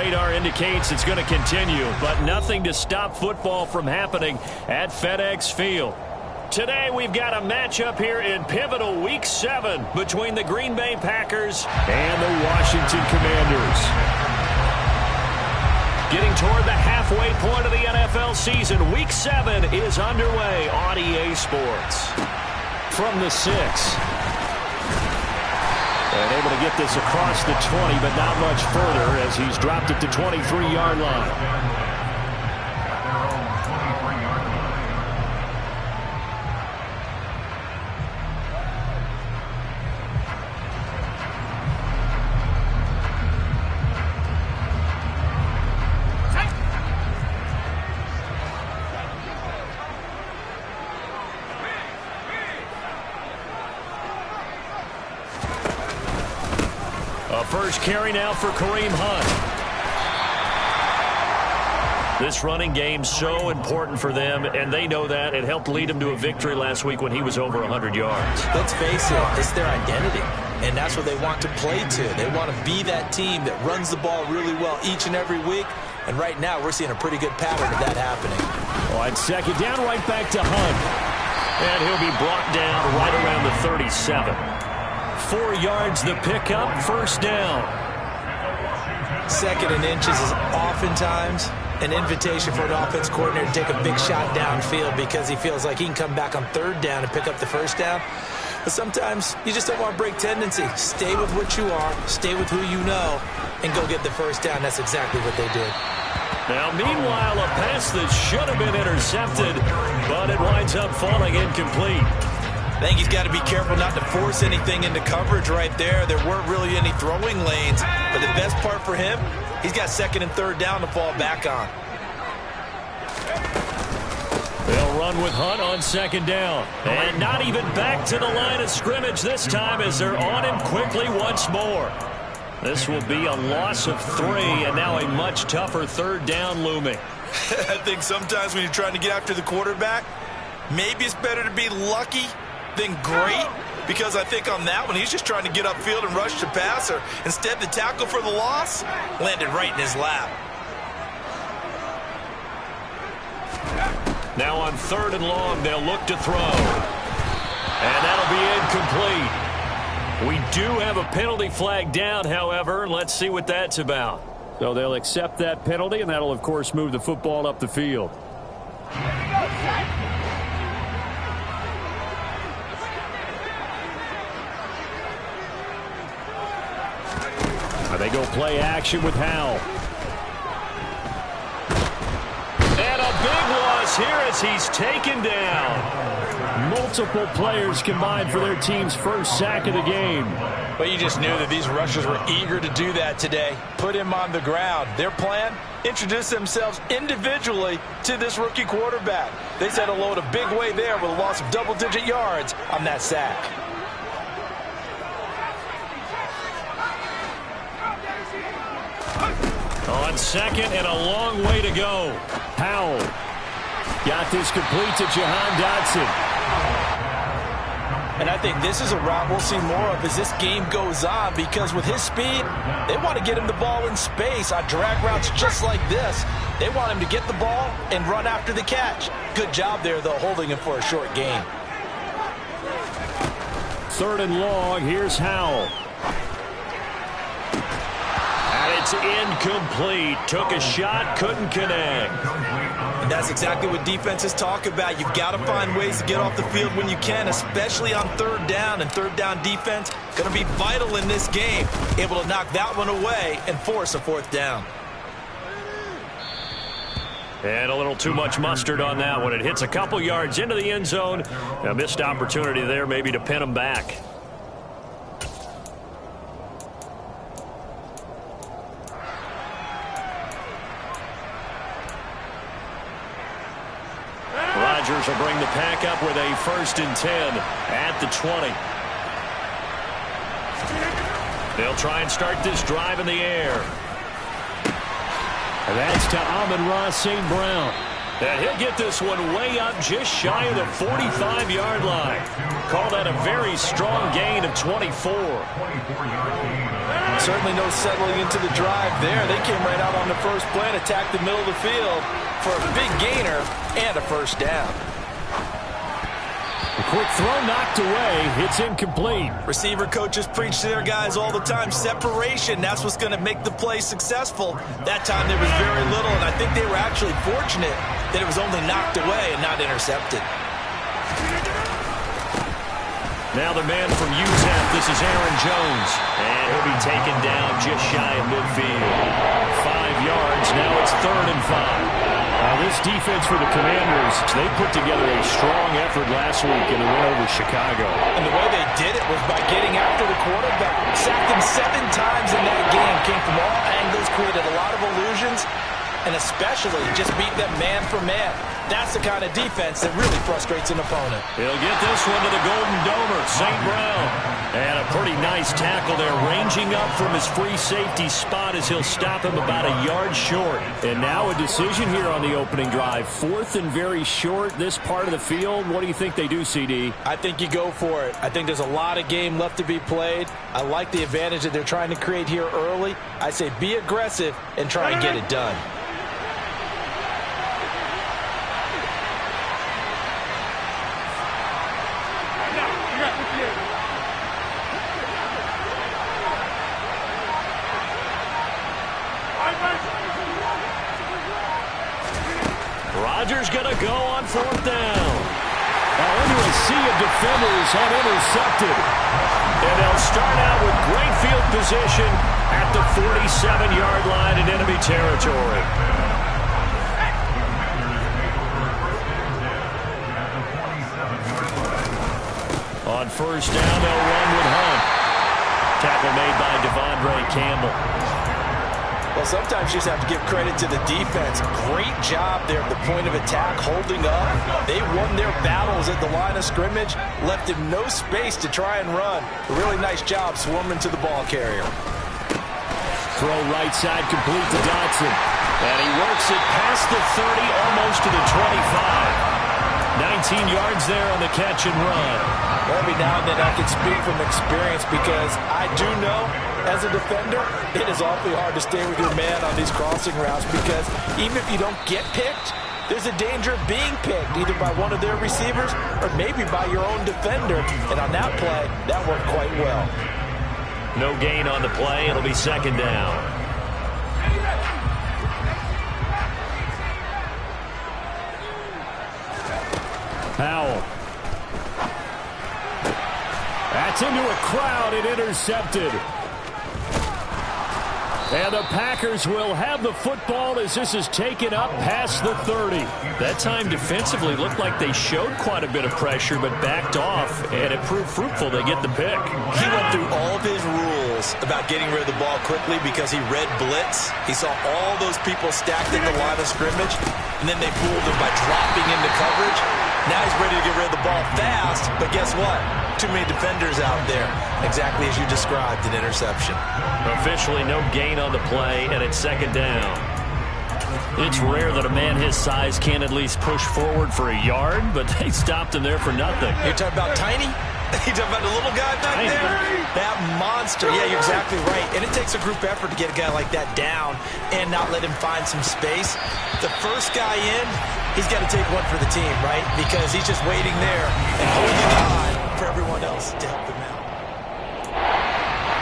radar indicates it's going to continue, but nothing to stop football from happening at FedEx Field. Today we've got a matchup here in pivotal Week 7 between the Green Bay Packers and the Washington Commanders. Getting toward the halfway point of the NFL season, Week 7 is underway on EA Sports. From the 6. And able to get this across the 20, but not much further as he's dropped it to 23-yard line. First carry now for Kareem Hunt. This running game's so important for them, and they know that. It helped lead them to a victory last week when he was over 100 yards. Let's face it, it's their identity, and that's what they want to play to. They want to be that team that runs the ball really well each and every week, and right now we're seeing a pretty good pattern of that happening. On second down, right back to Hunt. And he'll be brought down right around the 37. 4 yards the pickup, first down. Second and inches is oftentimes an invitation for an offense coordinator to take a big shot downfield because he feels like he can come back on third down and pick up the first down. But sometimes you just don't want to break tendency. Stay with what you are, stay with who you know, and go get the first down. That's exactly what they did. Now, meanwhile, a pass that should have been intercepted, but it winds up falling incomplete. I think he's got to be careful not to force anything into coverage right there. There weren't really any throwing lanes. But the best part for him, he's got second and third down to fall back on. They'll run with Hunt on second down. And not even back to the line of scrimmage this time as they're on him quickly once more. This will be a loss of 3, and now a much tougher third down looming. I think sometimes when you're trying to get after the quarterback, maybe it's better to be lucky than great, because I think on that one he's just trying to get upfield and rush the passer. Instead, the tackle for the loss landed right in his lap. Now on third and long, they'll look to throw. And that'll be incomplete. We do have a penalty flag down, however. Let's see what that's about. So they'll accept that penalty, and that'll, of course, move the football up the field. They go play action with Howell. And a big loss here as he's taken down. Multiple players combined for their team's first sack of the game. But you just knew that these rushers were eager to do that today. Put him on the ground. Their plan, introduce themselves individually to this rookie quarterback. They set a load a big way there with a loss of double-digit yards on that sack. On second and a long way to go. Howell got this complete to Jahan Dotson. And I think this is a route we'll see more of as this game goes on, because with his speed, they want to get him the ball in space on drag routes just like this. They want him to get the ball and run after the catch. Good job there, though, holding him for a short gain. Third and long, here's Howell. It's incomplete. Took a shot, couldn't connect. And that's exactly what defenses talk about. You've got to find ways to get off the field when you can, especially on third down. And third down defense going to be vital in this game. Able to knock that one away and force a fourth down. And a little too much mustard on that one. It hits a couple yards into the end zone. A missed opportunity there maybe to pin them back. Rodgers will bring the pack up with a 1st and 10 at the 20. They'll try and start this drive in the air. And that's to Amon-Ra St. Brown. And he'll get this one way up just shy of the 45-yard line. Call that a very strong gain of 24. Certainly no settling into the drive there. They came right out on the first play and attacked the middle of the field for a big gainer and a first down. A quick throw knocked away. It's incomplete. Receiver coaches preach to their guys all the time. Separation, that's what's going to make the play successful. That time there was very little, and I think they were actually fortunate that it was only knocked away and not intercepted. Now the man from UTEP, this is Aaron Jones. And he'll be taken down just shy of midfield. 5 yards, now it's 3rd and 5. This defense for the Commanders, they put together a strong effort last week in the win over Chicago. And the way they did it was by getting after the quarterback. Sacked him 7 times in that game. Came from all angles, created a lot of illusions, and especially just beat them man for man. That's the kind of defense that really frustrates an opponent. He'll get this one to the Golden Domer, St. Brown. And a pretty nice tackle there, ranging up from his free safety spot as he'll stop him about a yard short. And now a decision here on the opening drive. 4th and very short, this part of the field. What do you think they do, CD? I think you go for it. I think there's a lot of game left to be played. I like the advantage that they're trying to create here early. I say be aggressive and try and get it done. Rodgers going to go on 4th down. Now into a sea of defenders and intercepted. And they'll start out with great field position at the 47-yard line in enemy territory. On 1st down, they'll run with Hunt. Tackle made by Devondre Campbell. Well, sometimes you just have to give credit to the defense. Great job there at the point of attack, holding up. They won their battles at the line of scrimmage, left him no space to try and run. A really nice job swarming to the ball carrier. Throw right side complete to Dotson. And he works it past the 30, almost to the 25. 19 yards there on the catch and run. Every now and then I can speak from experience because I do know, as a defender, it is awfully hard to stay with your man on these crossing routes because even if you don't get picked, there's a danger of being picked either by one of their receivers or maybe by your own defender. And on that play, that worked quite well. No gain on the play. It'll be 2nd down. Powell. That's into a crowd and intercepted. And the Packers will have the football as this is taken up past the 30. That time defensively looked like they showed quite a bit of pressure but backed off, and it proved fruitful. They get the pick. He went through all of his rules about getting rid of the ball quickly because he read blitz. He saw all those people stacked in the line of scrimmage, and then they fooled him by dropping into coverage. Now he's ready to get rid of the ball fast, but guess what? Too many defenders out there. Exactly as you described, an interception. Officially no gain on the play, and it's 2nd down. It's rare that a man his size can at least push forward for a yard, but they stopped him there for nothing. You're talking about tiny? You talking about the little guy back there? That monster. Yeah, you're exactly right. And it takes a group effort to get a guy like that down and not let him find some space. The first guy in, he's got to take one for the team, right? Because he's just waiting there and holding on for everyone else to help him out.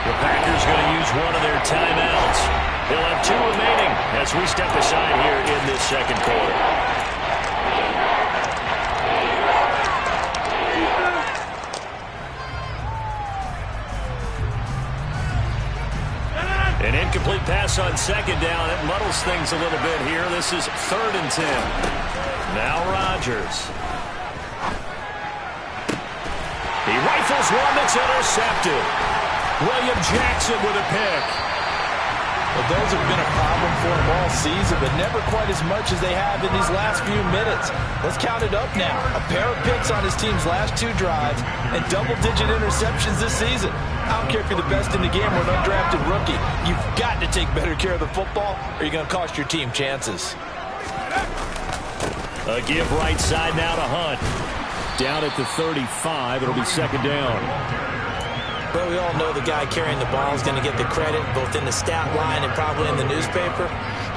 The Packers going to use one of their timeouts. They'll have 2 remaining as we step aside here in this 2nd quarter. An incomplete pass on 2nd down. It muddles things a little bit here. This is 3rd and 10. Now Rodgers. He rifles one that's intercepted. William Jackson with a pick. Well, those have been a problem for him all season, but never quite as much as they have in these last few minutes. Let's count it up now. A pair of picks on his team's last 2 drives and double-digit interceptions this season. I don't care if you're the best in the game or an undrafted rookie. You've got to take better care of the football or you're going to cost your team chances. A give right side now to Hunt. Down at the 35, it'll be 2nd down. Well, we all know the guy carrying the ball is going to get the credit, both in the stat line and probably in the newspaper.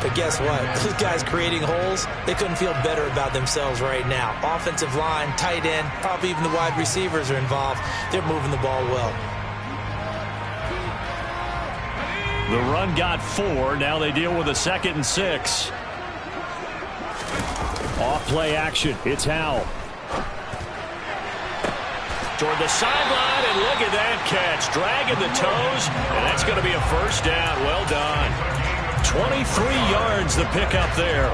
But guess what? Those guys creating holes, they couldn't feel better about themselves right now. Offensive line, tight end, probably even the wide receivers are involved. They're moving the ball well. The run got 4. Now they deal with a 2nd and 6. Off play action. It's Howell. Toward the sideline, and look at that catch. Dragging the toes, and that's going to be a first down. Well done. 23 yards the pickup there.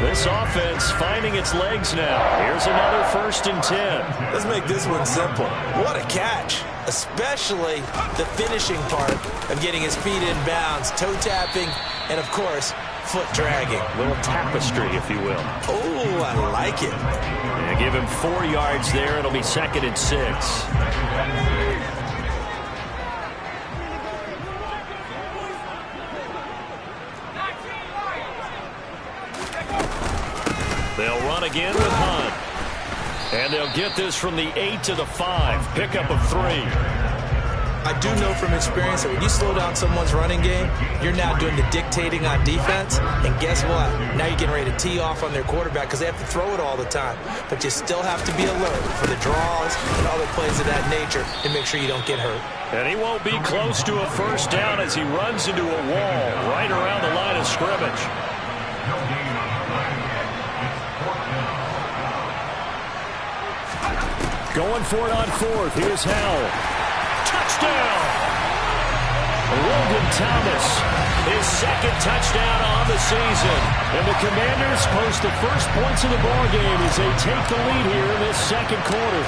This offense finding its legs now. Here's another 1st and 10. Let's make this one simple. What a catch, especially the finishing part of getting his feet in bounds, toe tapping, and of course, foot dragging. Little tapestry, if you will. Oh, I like it. Yeah, give him 4 yards there. It'll be 2nd and 6. They'll run again with Hunt. And they'll get this from the 8 to the 5. Pickup of 3. I do know from experience that when you slow down someone's running game, you're now doing the dictating on defense. And guess what? Now you're getting ready to tee off on their quarterback because they have to throw it all the time. But you still have to be alert for the draws and other plays of that nature to make sure you don't get hurt. And he won't be close to a first down as he runs into a wall right around the line of scrimmage. Going for it on 4th. Here's Howell. Touchdown! Logan Thomas, his 2nd touchdown on the season. And the Commanders post the first points of the ball game as they take the lead here in this 2nd quarter.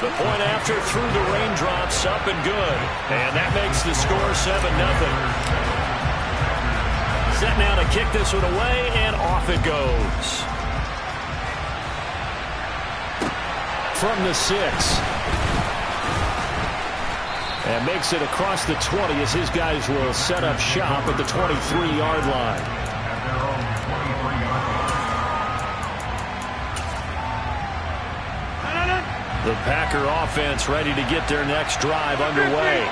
The point after through the raindrops, up and good. And that makes the score 7-0. Set now to kick this one away, and off it goes. From the 6. And makes it across the 20 as his guys will set up shop at the 23-yard line. The Packer offense ready to get their next drive underway.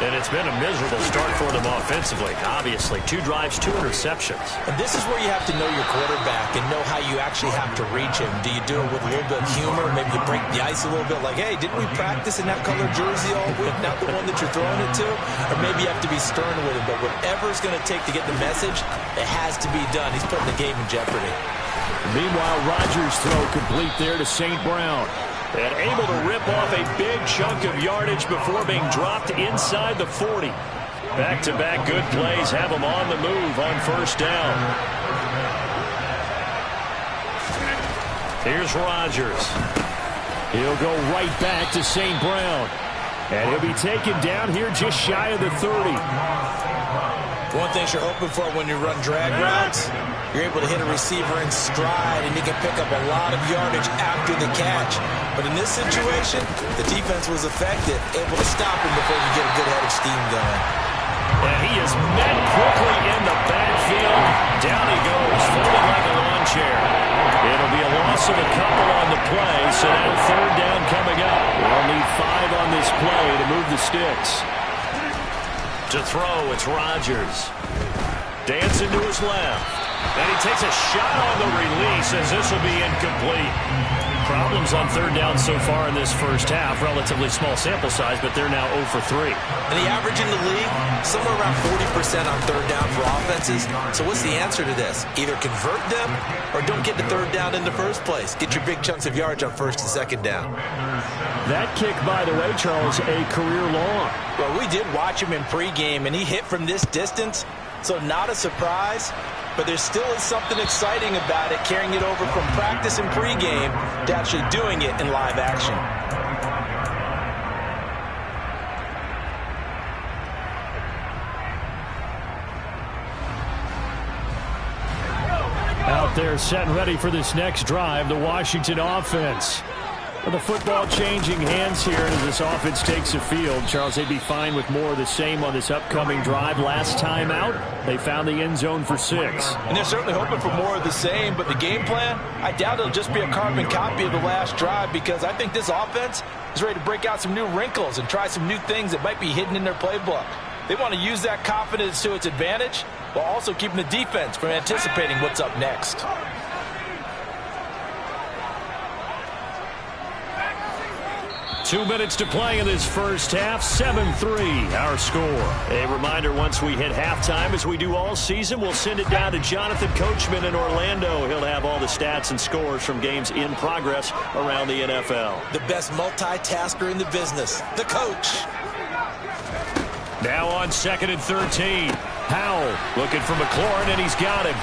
And it's been a miserable start for them offensively. Obviously, 2 drives, 2 interceptions. And this is where you have to know your quarterback and know how you actually have to reach him. Do you do it with a little bit of humor? Maybe you break the ice a little bit like, hey, didn't we practice in that color jersey all week? Not the one that you're throwing it to? Or maybe you have to be stern with him. But whatever it's going to take to get the message, it has to be done. He's putting the game in jeopardy. Meanwhile, Rodgers' throw complete there to St. Brown. And able to rip off a big chunk of yardage before being dropped inside the 40. Back-to-back good plays have him on the move on first down. Here's Rodgers. He'll go right back to St. Brown. And he'll be taken down here just shy of the 30. One thing you're hoping for when you run drag routes, you're able to hit a receiver in stride, and you can pick up a lot of yardage after the catch. But in this situation, the defense was effective, able to stop him before you get a good head of steam going. And he is met quickly in the backfield. Down he goes, folded like a lawn chair. It'll be a loss of a couple on the play, so now 3rd down coming up. We'll need 5 on this play to move the sticks. To throw, it's Rodgers. Dancing to his left. And he takes a shot on the release as this will be incomplete. Problems on 3rd down so far in this first half. Relatively small sample size, but they're now 0 for 3. And the average in the league, somewhere around 40% on 3rd down for offenses. So what's the answer to this? Either convert them or don't get the 3rd down in the first place. Get your big chunks of yardage on 1st and 2nd down. That kick, by the way, Charles, a career long. Well, we did watch him in pregame, and he hit from this distance, so not a surprise. But there still is something exciting about it, carrying it over from practice and pregame to actually doing it in live action. Out there set and ready for this next drive, the Washington offense. Well, the football changing hands here as this offense takes the field. Charles, they'd be fine with more of the same on this upcoming drive. Last time out, they found the end zone for 6. And they're certainly hoping for more of the same, but the game plan, I doubt it'll just be a carbon copy of the last drive, because I think this offense is ready to break out some new wrinkles and try some new things that might be hidden in their playbook. They want to use that confidence to its advantage while also keeping the defense from anticipating what's up next. 2 minutes to play in this first half. 7-3 our score. A reminder, once we hit halftime, as we do all season, we'll send it down to Jonathan Coachman in Orlando. He'll have all the stats and scores from games in progress around the NFL. The best multitasker in the business, the coach. Now on 2nd and 13. Howell looking for McLaurin, and he's got him.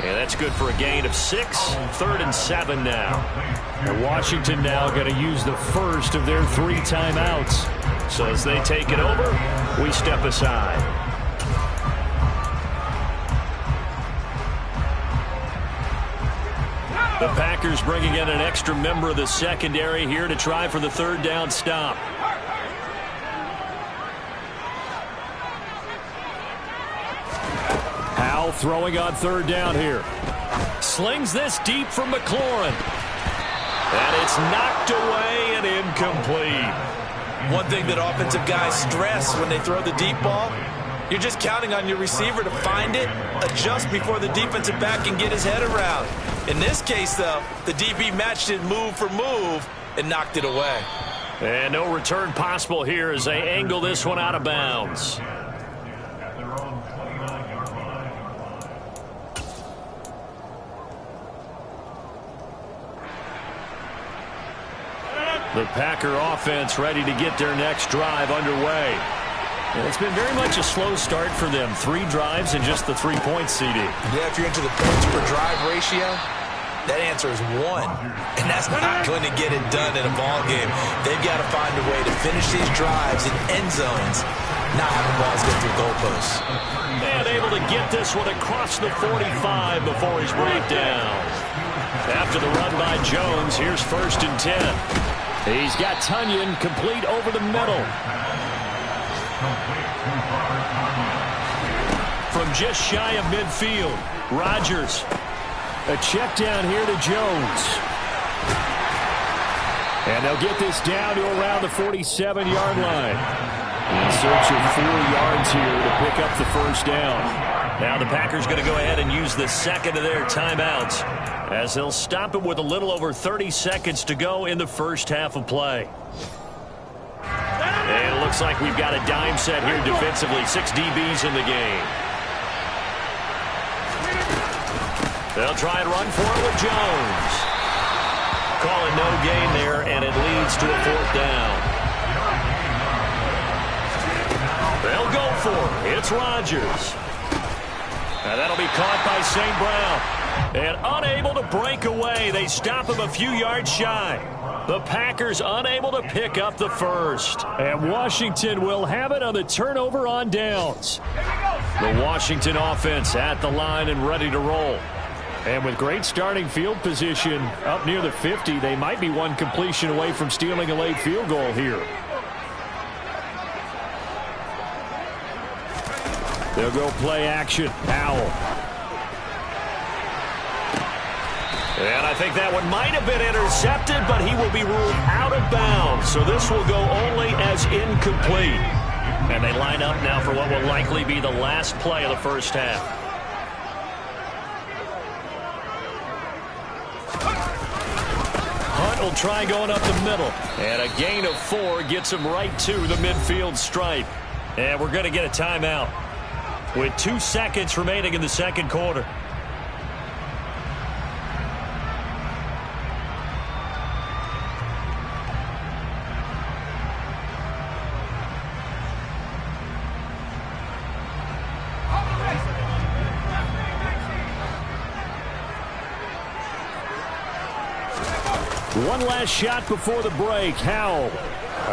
And that's good for a gain of 6. 3rd and 7 now. And Washington now going to use the first of their 3 timeouts. So as they take it over, we step aside. The Packers bringing in an extra member of the secondary here to try for the 3rd down stop. Howell throwing on 3rd down here. Slings this deep from McLaurin. And it's knocked away and incomplete. One thing that offensive guys stress when they throw the deep ball, you're just counting on your receiver to find it, adjust before the defensive back can get his head around. In this case, though, the DB matched it move for move and knocked it away. And no return possible here as they angle this one out of bounds. The Packer offense ready to get their next drive underway. And it's been very much a slow start for them. 3 drives and just the 3-point CD. Yeah, if you're into the points per drive ratio, that answer is 1. And that's not going to get it done in a ball game. They've got to find a way to finish these drives in end zones, not having balls go through goalposts. And able to get this one across the 45 before he's brought down. After the run by Jones, here's 1st and 10. He's got Tunyon complete over the middle. From just shy of midfield, Rodgers. A check down here to Jones. And they'll get this down to around the 47-yard line. In search of 4 yards here to pick up the 1st down. Now the Packers going to go ahead and use the 2nd of their timeouts, as they'll stop it with a little over 30 seconds to go in the first half of play. And it looks like we've got a dime set here defensively. 6 DBs in the game. They'll try and run for it with Jones. Call it no gain there, and it leads to a 4th down. They'll go for it. It's Rodgers. Now that'll be caught by St. Brown. And unable to break away. They stop him a few yards shy. The Packers unable to pick up the 1st. And Washington will have it on the turnover on downs. The Washington offense at the line and ready to roll. And with great starting field position up near the 50, they might be one completion away from stealing a late field goal here. They'll go play action. Howell. And I think that one might have been intercepted, but he will be ruled out of bounds. So this will go only as incomplete. And they line up now for what will likely be the last play of the first half. Hunt will try going up the middle. And a gain of 4 gets him right to the midfield stripe. And we're going to get a timeout with 2 seconds remaining in the second quarter. One last shot before the break. Howell.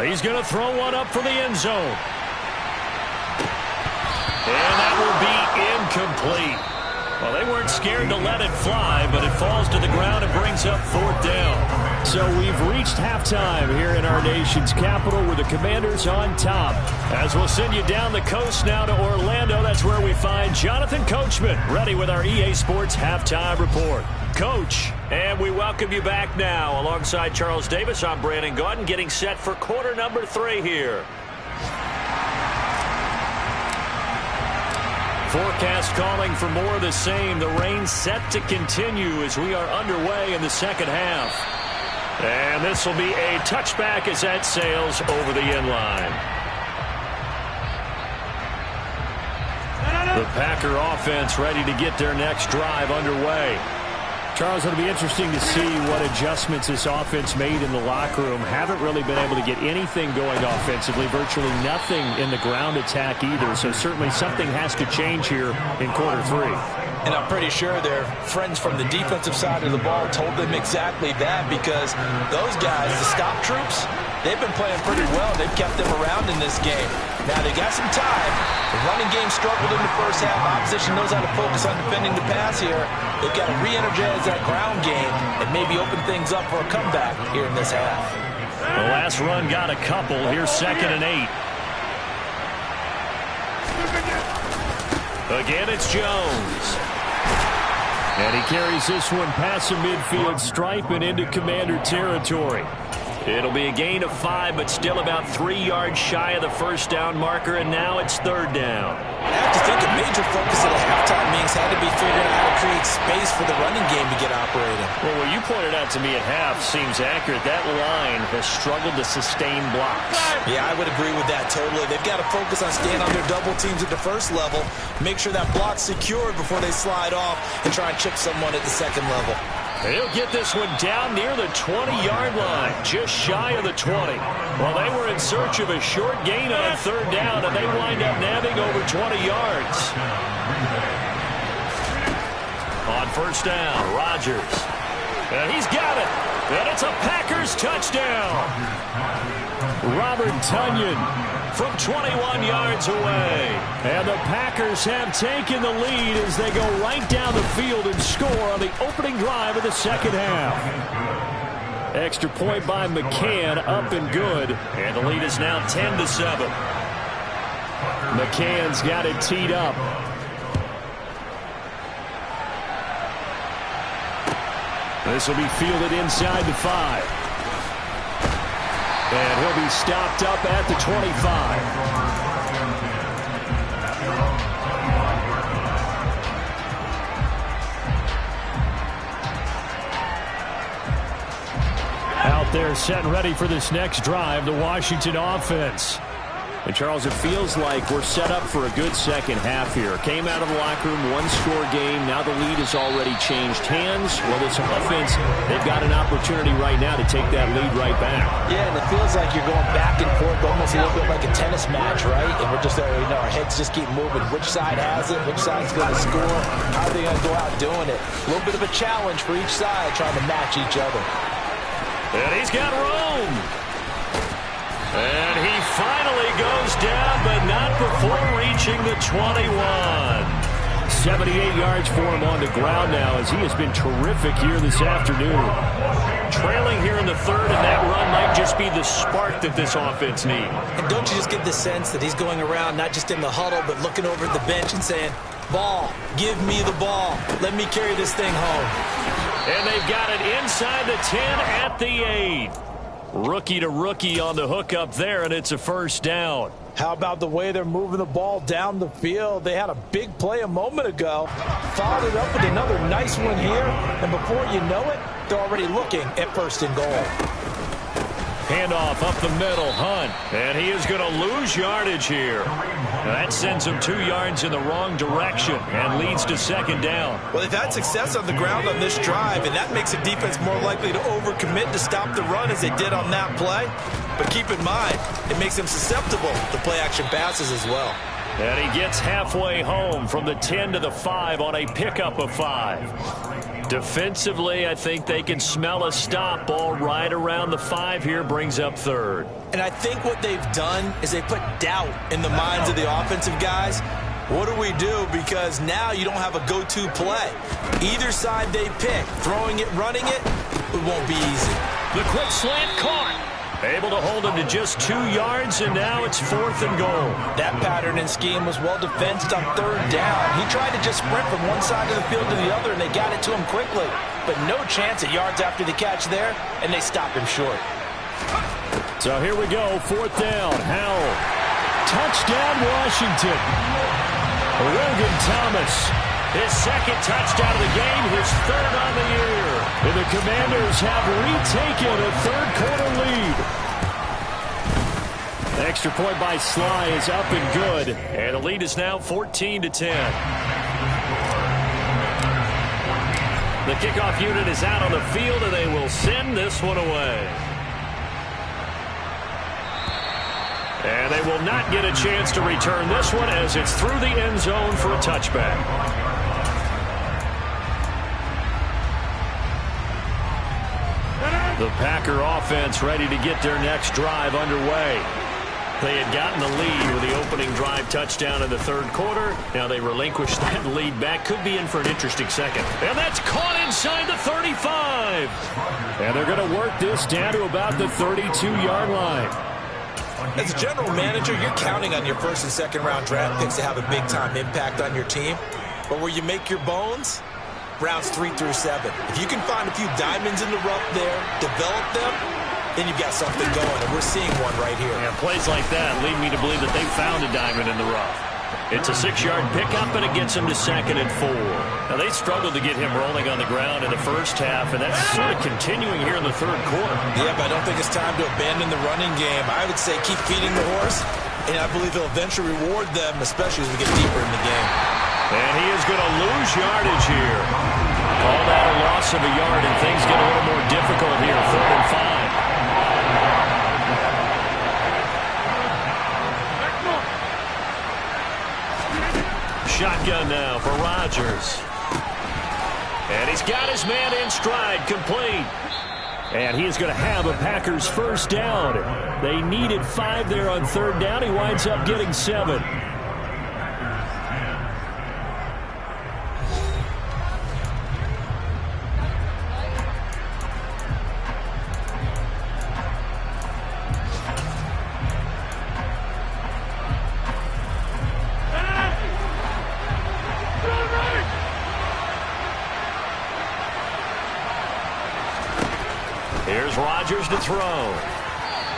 He's going to throw one up for the end zone. And that will be incomplete. Well, they weren't scared to let it fly, but it falls to the ground and brings up 4th down. So we've reached halftime here in our nation's capital with the Commanders on top. As we'll send you down the coast now to Orlando, that's where we find Jonathan Coachman, ready with our EA Sports Halftime Report. Coach, and we welcome you back now. Alongside Charles Davis, I'm Brandon Gaudin, getting set for quarter number 3 here. Forecast calling for more of the same. The rain set to continue as we are underway in the second half. And this will be a touchback as that sails over the end line. The Packer offense ready to get their next drive underway. Charles, it'll be interesting to see what adjustments this offense made in the locker room. Haven't really been able to get anything going offensively, virtually nothing in the ground attack either. So certainly something has to change here in quarter 3. And I'm pretty sure their friends from the defensive side of the ball told them exactly that, because those guys, the stop troops, they've been playing pretty well. They've kept them around in this game. Now they got some time. The running game struggled in the first half. Opposition knows how to focus on defending the pass here. They've got to re-energize that ground game and maybe open things up for a comeback here in this half. The last run got a couple. Here's 2nd and 8. Again, it's Jones. And he carries this one past the midfield stripe and into Commander territory. It'll be a gain of 5, but still about 3 yards shy of the first down marker, and now it's 3rd down. I have to think a major focus of the halftime meetings had to be figuring out how to create space for the running game to get operating. Well, what you pointed out to me at half seems accurate. That line has struggled to sustain blocks. Yeah, I would agree with that totally. They've got to focus on staying on their double teams at the first level, make sure that block's secured before they slide off and try and chip someone at the second level. He'll get this one down near the 20-yard line, just shy of the 20. Well, they were in search of a short gain on 3rd down, and they wind up nabbing over 20 yards. On 1st down, Rodgers. And he's got it. And it's a Packers touchdown. Robert Tonyan from 21 yards away. And the Packers have taken the lead as they go right down the field and score on the opening drive of the second half. Extra point by McCann, up and good. And the lead is now 10-7. McCann's got it teed up. This will be fielded inside the 5. And he'll be stopped up at the 25. Out there set and ready for this next drive, the Washington offense. And, Charles, it feels like we're set up for a good second half here. Came out of the locker room, one-score game. Now the lead has already changed hands. Well, this offense, they've got an opportunity right now to take that lead right back. Yeah, and it feels like you're going back and forth, almost a little bit like a tennis match, right? And we're just, our heads just keep moving. Which side has it? Which side's going to score? How are they going to go out doing it? A little bit of a challenge for each side, trying to match each other. And he's got Rome. And he finally goes down, but not before reaching the 21. 78 yards for him on the ground now, as he has been terrific here this afternoon. Trailing here in the 3rd, and that run might just be the spark that this offense needs. And don't you just get the sense that he's going around, not just in the huddle, but looking over at the bench and saying, ball, give me the ball. Let me carry this thing home. And they've got it inside the 10 at the 8. Rookie to rookie on the hookup there, and it's a 1st down. How about the way they're moving the ball down the field? They had a big play a moment ago. Followed it up with another nice one here, and before you know it, they're already looking at 1st and goal. Handoff up the middle, Hunt, and he is going to lose yardage here. Now that sends him 2 yards in the wrong direction and leads to 2nd down. Well, they've had success on the ground on this drive, and that makes the defense more likely to overcommit to stop the run as they did on that play. But keep in mind, it makes them susceptible to play-action passes as well. And he gets halfway home from the 10 to the 5 on a pickup of 5. Defensively, I think they can smell a stop. Ball right around the 5 here, brings up 3rd. And I think what they've done is they put doubt in the minds of the offensive guys. What do we do? Because now you don't have a go-to play. Either side they pick, throwing it, running it, it won't be easy. The quick slant caught. Able to hold him to just 2 yards, and now it's 4th and goal. That pattern and scheme was well defensed on 3rd down. He tried to just sprint from one side of the field to the other, and they got it to him quickly. But no chance at yards after the catch there, and they stopped him short. So here we go, 4th down. Howell. Touchdown, Washington. Logan Thomas. His 2nd touchdown of the game, his 3rd on the year. And the Commanders have retaken a 3rd-quarter lead. The extra point by Sly is up and good. And the lead is now 14-10. The kickoff unit is out on the field, and they will send this one away. And they will not get a chance to return this one as it's through the end zone for a touchback. The Packer offense ready to get their next drive underway. They had gotten the lead with the opening drive touchdown in the 3rd quarter. Now they relinquish that lead back. Could be in for an interesting second. And that's caught inside the 35. And they're going to work this down to about the 32-yard line. As a general manager, you're counting on your 1st and 2nd round draft picks to have a big-time impact on your team. But where you make your bones, rounds 3 through 7. If you can find a few diamonds in the rough there, develop them, then you've got something going, and we're seeing one right here. Yeah, plays like that lead me to believe that they found a diamond in the rough. It's a 6-yard pickup, and it gets him to 2nd and 4. Now, they struggled to get him rolling on the ground in the first half, and that's sort of continuing here in the 3rd quarter. Yeah, but I don't think it's time to abandon the running game. I would say keep feeding the horse, and I believe he'll eventually reward them, especially as we get deeper in the game. And he is going to lose yardage here. Called out a loss of a yard, and things get a little more difficult here. 3rd and 5. Shotgun now for Rodgers. And he's got his man in stride, complete. And he is going to have a Packers 1st down. They needed 5 there on 3rd down. He winds up getting 7. Here's Rodgers to throw.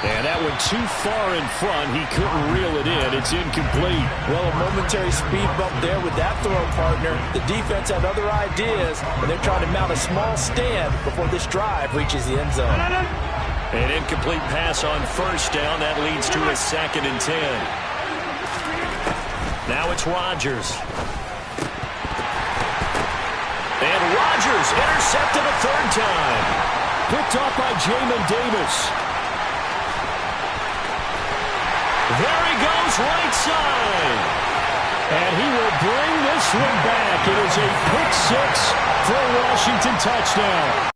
And that one too far in front. He couldn't reel it in. It's incomplete. Well, a momentary speed bump there with that throw, partner. The defense had other ideas, and they're trying to mount a small stand before this drive reaches the end zone. An incomplete pass on 1st down. That leads to a 2nd and 10. Now it's Rodgers. And Rodgers intercepted a 3rd time. Picked off by Jamin Davis. There he goes, right side. And he will bring this one back. It is a pick 6 for a Washington touchdown.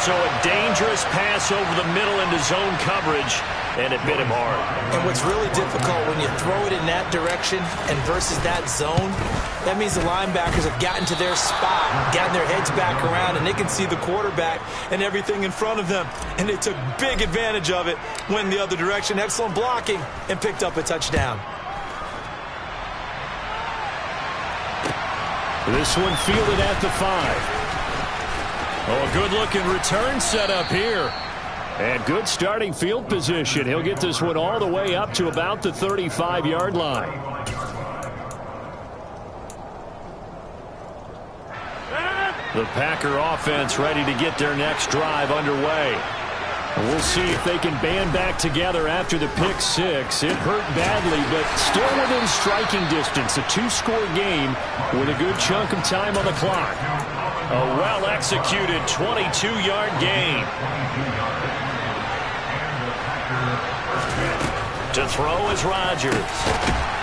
So a dangerous pass over the middle into zone coverage, and it bit him hard. And what's really difficult when you throw it in that direction and versus that zone, that means the linebackers have gotten to their spot, gotten their heads back around, and they can see the quarterback and everything in front of them. And they took big advantage of it, went the other direction, excellent blocking, and picked up a touchdown. This one fielded at the 5. Oh, a good-looking return set up here. And good starting field position. He'll get this one all the way up to about the 35-yard line. The Packer offense ready to get their next drive underway. We'll see if they can band back together after the pick 6. It hurt badly, but still within striking distance. A 2-score game with a good chunk of time on the clock. A well-executed 22-yard gain. To throw is Rodgers.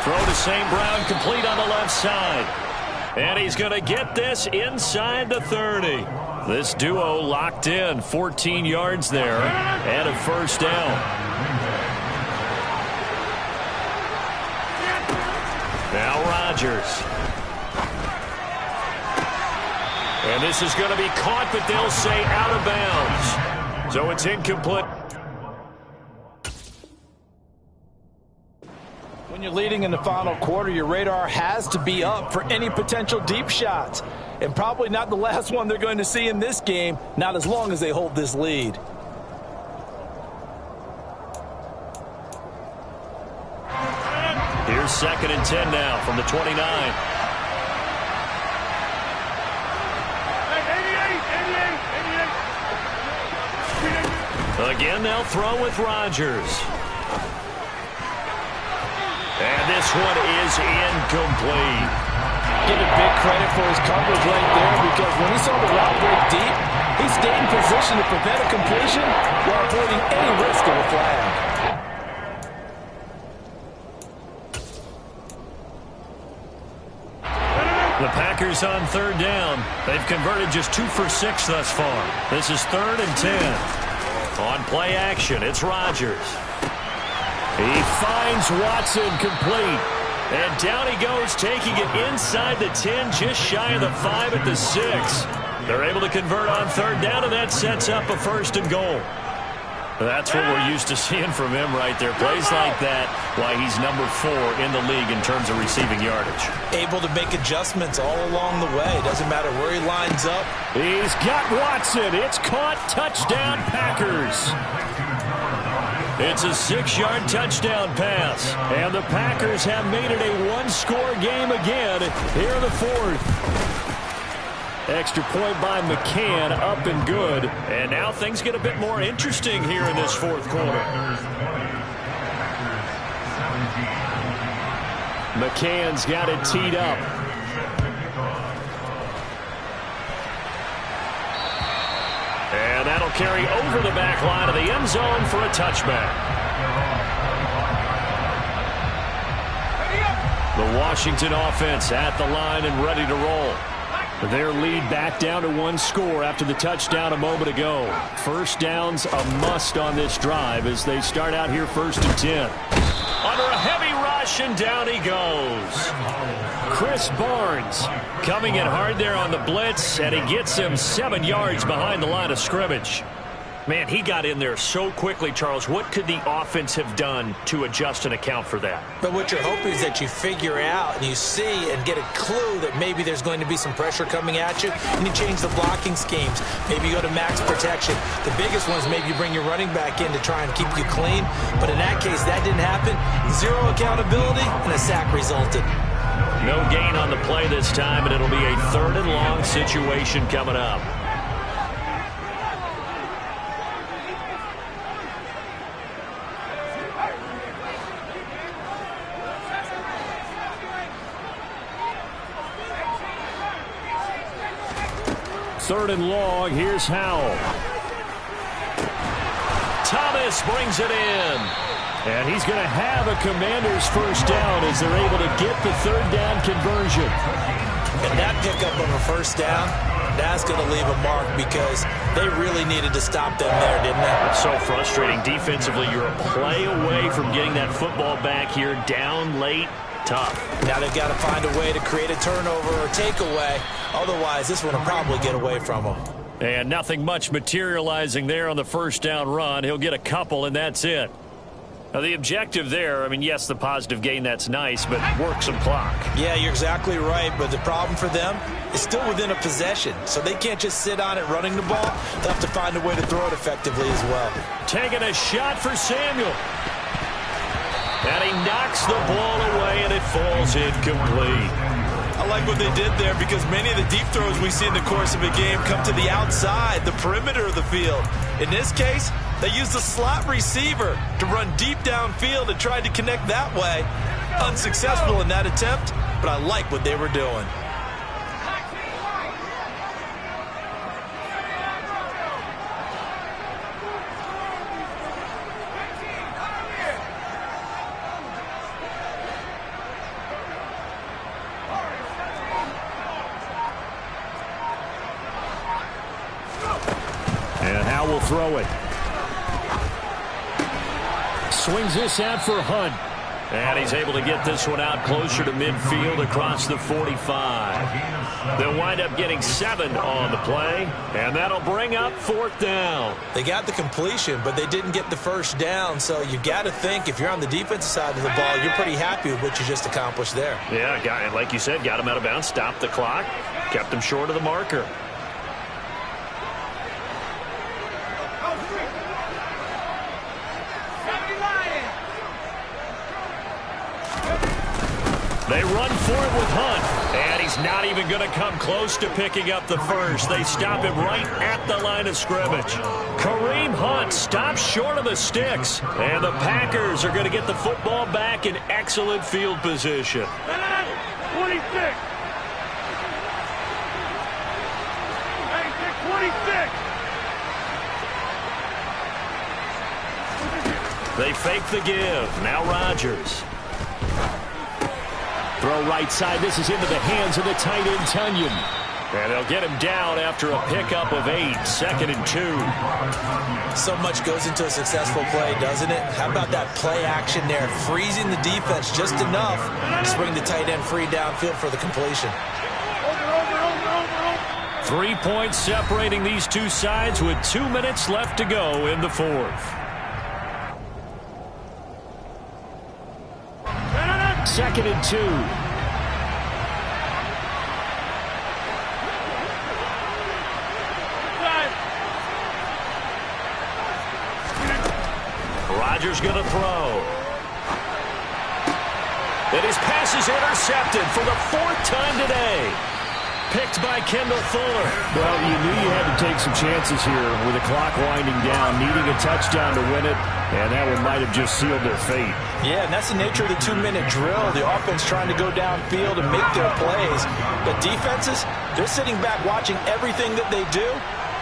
Throw to St. Brown, complete on the left side. And he's going to get this inside the 30. This duo locked in, 14 yards there, and a 1st down. Rodgers. And this is going to be caught, but they'll say out of bounds. So it's incomplete. When you're leading in the final quarter, your radar has to be up for any potential deep shots. And probably not the last one they're going to see in this game, not as long as they hold this lead. Here's 2nd and 10 now from the 29. Again, they'll throw with Rodgers. And this one is incomplete. Give it big credit for his coverage right there, because when he saw the route break deep, he stayed in position to prevent a completion while avoiding any risk of a flag. The Packers on 3rd down. They've converted just 2 for 6 thus far. This is 3rd and 10. On play action, it's Rodgers. He finds Watson complete. And down he goes, taking it inside the 10, just shy of the 5 at the 6. They're able to convert on 3rd down, and that sets up a 1st and goal. That's what we're used to seeing from him right there. Plays like that, why he's number 4 in the league in terms of receiving yardage. Able to make adjustments all along the way. Doesn't matter where he lines up. He's got Watson. It's caught. Touchdown, Packers. It's a 6-yard touchdown pass. And the Packers have made it a 1-score game again here in the 4th. Extra point by McCann, up and good. And now things get a bit more interesting here in this 4th quarter. McCann's got it teed up. And that'll carry over the back line of the end zone for a touchback. The Washington offense at the line and ready to roll. Their lead back down to 1 score after the touchdown a moment ago. 1st down's a must on this drive as they start out here 1st and 10. Under a heavy rush, and down he goes. Chris Barnes coming in hard there on the blitz, and he gets him 7 yards behind the line of scrimmage. Man, he got in there so quickly, Charles. What could the offense have done to adjust and account for that? But what you're hoping is that you figure out and you see and get a clue that maybe there's going to be some pressure coming at you, and you change the blocking schemes. Maybe you go to max protection. The biggest one is maybe you bring your running back in to try and keep you clean. But in that case, that didn't happen. 0 accountability, and a sack resulted. No gain on the play this time, and it'll be a 3rd and long situation coming up. Third and long, here's Howell. Thomas brings it in. And he's going to have a Commanders 1st down as they're able to get the 3rd down conversion. And that pickup of a 1st down, that's going to leave a mark because they really needed to stop them there, didn't they? It's so frustrating. Defensively, you're a play away from getting that football back here, down late. Tough. Now they've got to find a way to create a turnover or takeaway. Otherwise, this one will probably get away from them. And nothing much materializing there on the 1st down run. He'll get a couple, and that's it. Now, the objective there, I mean, yes, the positive gain, that's nice, but work some clock. Yeah, you're exactly right, but the problem for them is still within a possession, so they can't just sit on it running the ball. They'll have to find a way to throw it effectively as well. Taking a shot for Samuel. And he knocks the ball away, and it falls incomplete. I like what they did there because many of the deep throws we see in the course of a game come to the outside, the perimeter of the field. In this case, they used the slot receiver to run deep downfield and tried to connect that way. Unsuccessful in that attempt, but I like what they were doing. And Howell will throw it. Swings this out for Hunt. And he's able to get this one out closer to midfield across the 45. They'll wind up getting 7 on the play, and that'll bring up 4th down. They got the completion, but they didn't get the first down, so you got to think if you're on the defensive side of the ball, you're pretty happy with what you just accomplished there. Yeah, like you said, got him out of bounds, stopped the clock, kept him short of the marker. They run for it with Hunt, and he's not even going to come close to picking up the first. They stop him right at the line of scrimmage. Kareem Hunt stops short of the sticks, and the Packers are going to get the football back in excellent field position. 26. 26. They fake the give. Now Rodgers. Throw right side. This is into the hands of the tight end, Tunyon. And they'll get him down after a pickup of 8, 2nd and 2. So much goes into a successful play, doesn't it? How about that play action there? Freezing the defense just enough to bring the tight end free downfield for the completion. 3 points separating these two sides with 2 minutes left to go in the 4th. 2nd and 2. Rodgers going to throw. And his pass is intercepted for the 4th time today. Picked by Kendall Fuller. Well, you knew you had to take some chances here with the clock winding down, needing a touchdown to win it, and that one might have just sealed their fate. Yeah, and that's the nature of the 2-minute drill. The offense trying to go downfield and make their plays. But defenses, they're sitting back watching everything that they do,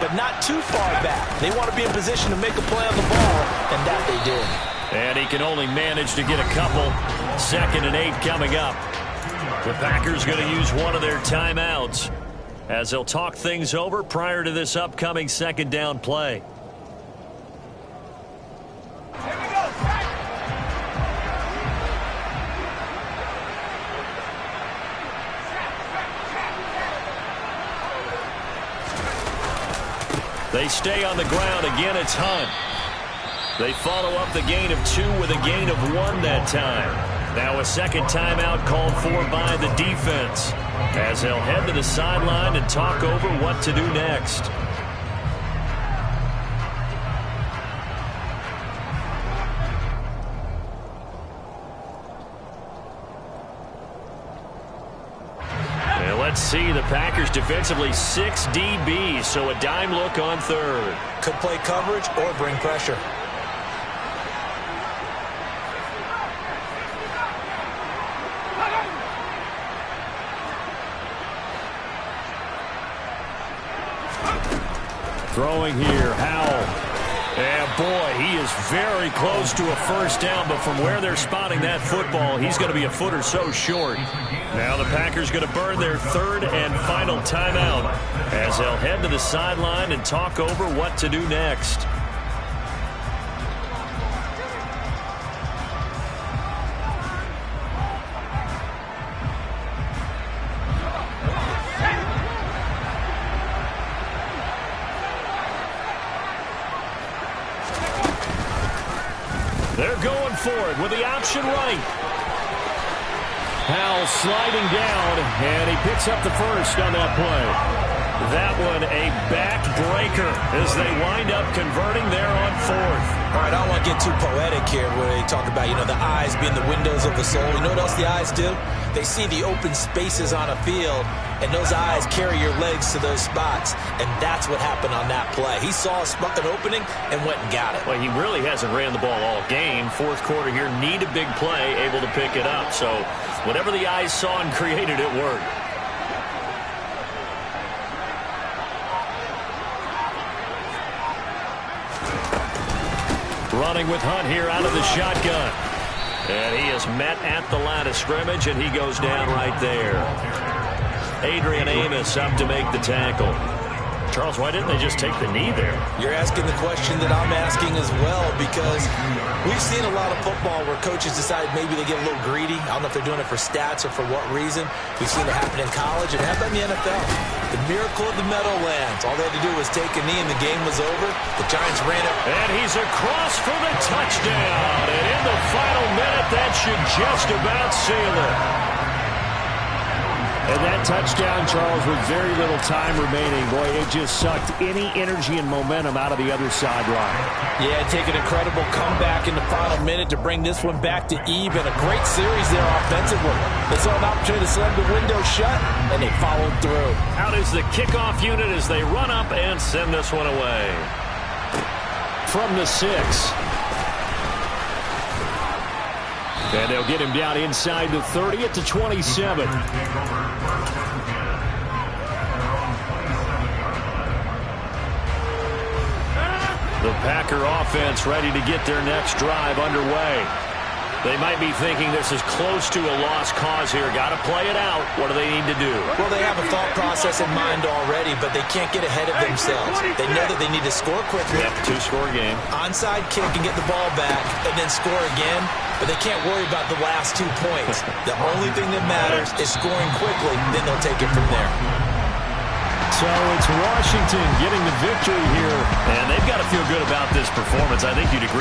but not too far back. They want to be in position to make a play on the ball, and that they did. And he can only manage to get a couple. 2nd and 8 coming up. The Packers going to use one of their timeouts as they'll talk things over prior to this upcoming 2nd down play. They stay on the ground. Again, it's Hunt. They follow up the gain of 2 with a gain of 1 that time. Now a 2nd timeout called for by the defense as they'll head to the sideline and talk over what to do next. And let's see, the Packers defensively 6 DBs, so a dime look on 3rd. Could play coverage or bring pressure. Throwing here, Howell. And boy, he is very close to a first down, but from where they're spotting that football, he's going to be a foot or so short. Now the Packers going to burn their 3rd and final timeout as they'll head to the sideline and talk over what to do next. They're going for it with the option right. Howell sliding down, and he picks up the first on that play. That one a backbreaker as they wind up converting there on 4th. All right, I don't want to get too poetic here where they talk about, the eyes being the windows of the soul. You know what else the eyes do? They see the open spaces on a field, and those eyes carry your legs to those spots, and that's what happened on that play. He saw an opening and went and got it. Well, he really hasn't ran the ball all game. 4th quarter here, need a big play, able to pick it up. So whatever the eyes saw and created, it worked. Running with Hunt here out of the shotgun. And he is met at the line of scrimmage, and he goes down right there. Adrian Amos up to make the tackle. Charles, why didn't they just take the knee there? You're asking the question that I'm asking as well, because we've seen a lot of football where coaches decide maybe they get a little greedy. I don't know if they're doing it for stats or for what reason. We've seen it happen in college and happen in the NFL. The miracle of the Meadowlands. All they had to do was take a knee and the game was over. The Giants ran it. And he's across for the touchdown. And in the final minute, that should just about seal it. And that touchdown, Charles, with very little time remaining. Boy, it just sucked any energy and momentum out of the other sideline. Yeah, take an incredible comeback in the final minute to bring this one back to even. A great series there offensively. They saw an opportunity to slam the window shut, and they followed through. Out is the kickoff unit as they run up and send this one away. From the 6. And they'll get him down inside the 30 at the 27. The Packer offense ready to get their next drive underway. They might be thinking this is close to a lost cause here. Got to play it out. What do they need to do? Well, they have a thought process in mind already, but they can't get ahead of themselves. They know that they need to score quickly. Yep, 2-score game. Onside kick and get the ball back and then score again, but they can't worry about the last 2 points. The only thing that matters is scoring quickly, then they'll take it from there. So it's Washington getting the victory here. And they've got to feel good about this performance. I think you'd agree.